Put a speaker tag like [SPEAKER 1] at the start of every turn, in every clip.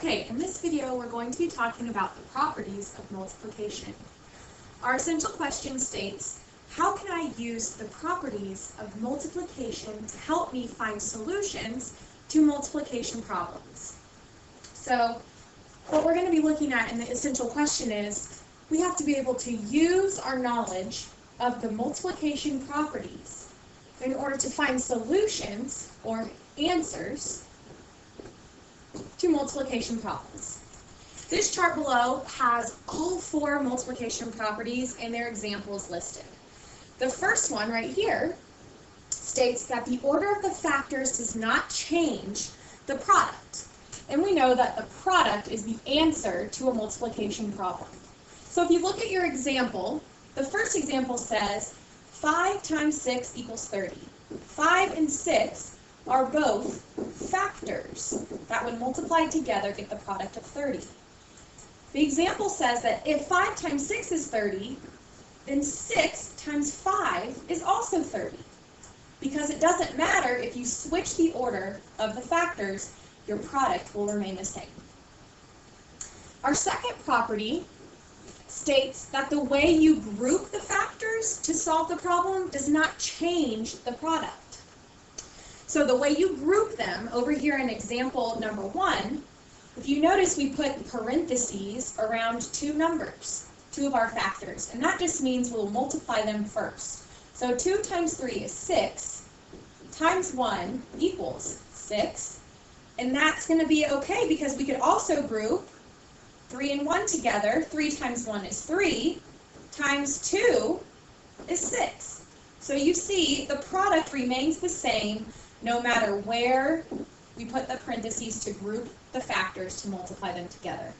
[SPEAKER 1] Okay, in this video we're going to be talking about the properties of multiplication. Our essential question states, how can I use the properties of multiplication to help me find solutions to multiplication problems? So what we're going to be looking at in the essential question is, we have to be able to use our knowledge of the multiplication properties in order to find solutions or answers to multiplication problems. This chart below has all four multiplication properties and their examples listed. The first one right here states that the order of the factors does not change the product. And we know that the product is the answer to a multiplication problem. So if you look at your example, the first example says 5 times 6 equals 30. 5 and 6 are both factors that when multiplied together get the product of 30. The example says that if 5 times 6 is 30, then 6 times 5 is also 30. Because it doesn't matter if you switch the order of the factors, your product will remain the same. Our second property states that the way you group the factors to solve the problem does not change the product. So the way you group them, over here in example number 1, if you notice we put parentheses around two numbers, two of our factors, and that just means we'll multiply them first. So 2 times 3 is 6, times 1 equals 6, and that's going to be okay because we could also group 3 and 1 together. 3 times 1 is 3, times 2 is 6. So you see the product remains the same no matter where we put the parentheses to group the factors to multiply them together.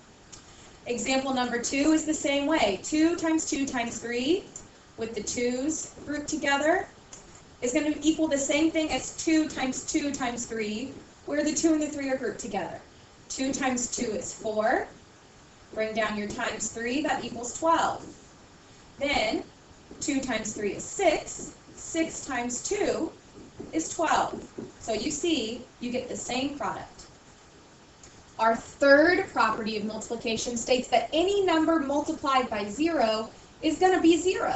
[SPEAKER 1] Example number 2 is the same way. 2 times 2 times 3 with the 2's grouped together is going to equal the same thing as 2 times 2 times 3 where the 2 and the 3 are grouped together. 2 times 2 is 4. Bring down your times 3, that equals 12. Then 2 times 3 is 6. 6 times 2 is 12. So you see, you get the same product. Our third property of multiplication states that any number multiplied by 0 is going to be 0.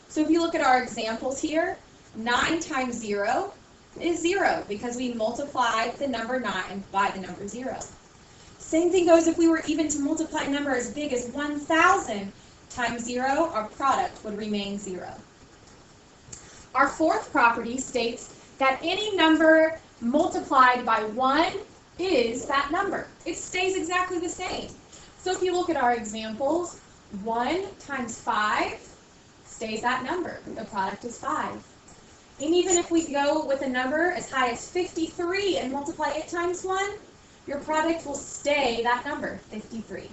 [SPEAKER 1] So if you look at our examples here, 9 times 0 is 0 because we multiplied the number 9 by the number 0. Same thing goes if we were even to multiply a number as big as 1,000 times 0, our product would remain 0. Our fourth property states that any number multiplied by 1 is that number. It stays exactly the same. So if you look at our examples, 1 times 5 stays that number. The product is 5. And even if we go with a number as high as 53 and multiply it times 1, your product will stay that number, 53.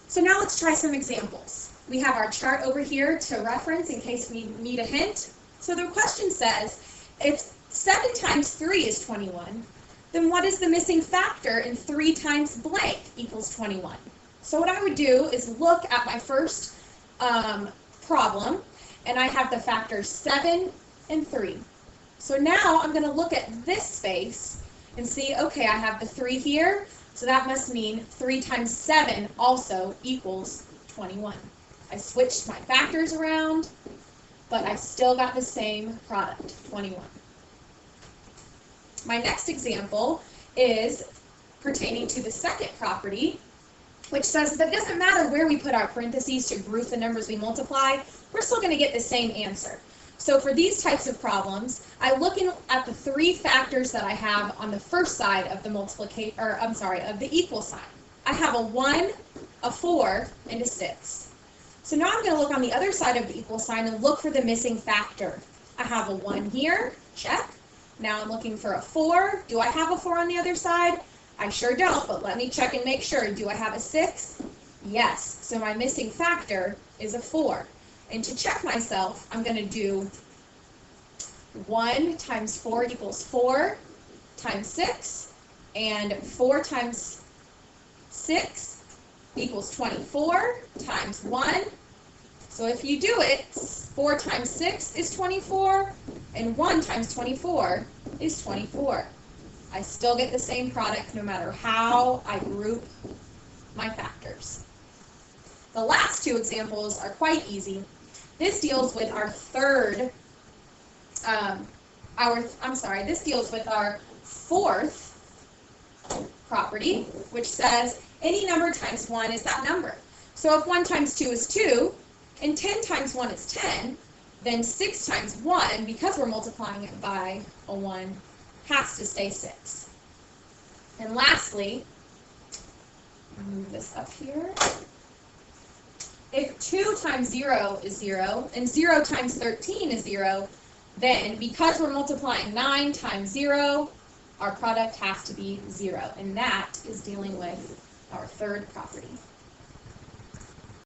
[SPEAKER 1] So now let's try some examples. We have our chart over here to reference in case we need a hint. So the question says, if 7 times 3 is 21, then what is the missing factor in 3 times blank equals 21? So what I would do is look at my first problem, and I have the factors 7 and 3. So now I'm going to look at this space and see, okay, I have the 3 here, so that must mean 3 times 7 also equals 21. I switched my factors around, but I still got the same product, 21. My next example is pertaining to the second property, which says that it doesn't matter where we put our parentheses to group the numbers we multiply, we're still going to get the same answer. So for these types of problems, I look at the 3 factors that I have on the first side of the of the equal sign. I have a 1, a 4, and a 6. So now I'm going to look on the other side of the equal sign and look for the missing factor. I have a 1 here, check. Now I'm looking for a 4. Do I have a 4 on the other side? I sure don't, but let me check and make sure. Do I have a 6? Yes. So my missing factor is a 4. And to check myself, I'm going to do 1 times 4 equals 4 times 6, and 4 times 6 equals 24 times 1. So if you do it, 4 times 6 is 24, and 1 times 24 is 24. I still get the same product no matter how I group my factors. The last two examples are quite easy. This deals with our this deals with our fourth property, which says any number times 1 is that number. So if 1 times 2 is 2, and 10 times 1 is 10, then 6 times 1, because we're multiplying it by a 1, has to stay 6. And lastly, move this up here. If 2 times 0 is 0, and 0 times 13 is 0, then because we're multiplying 9 times 0, our product has to be 0. And that is dealing with our third property.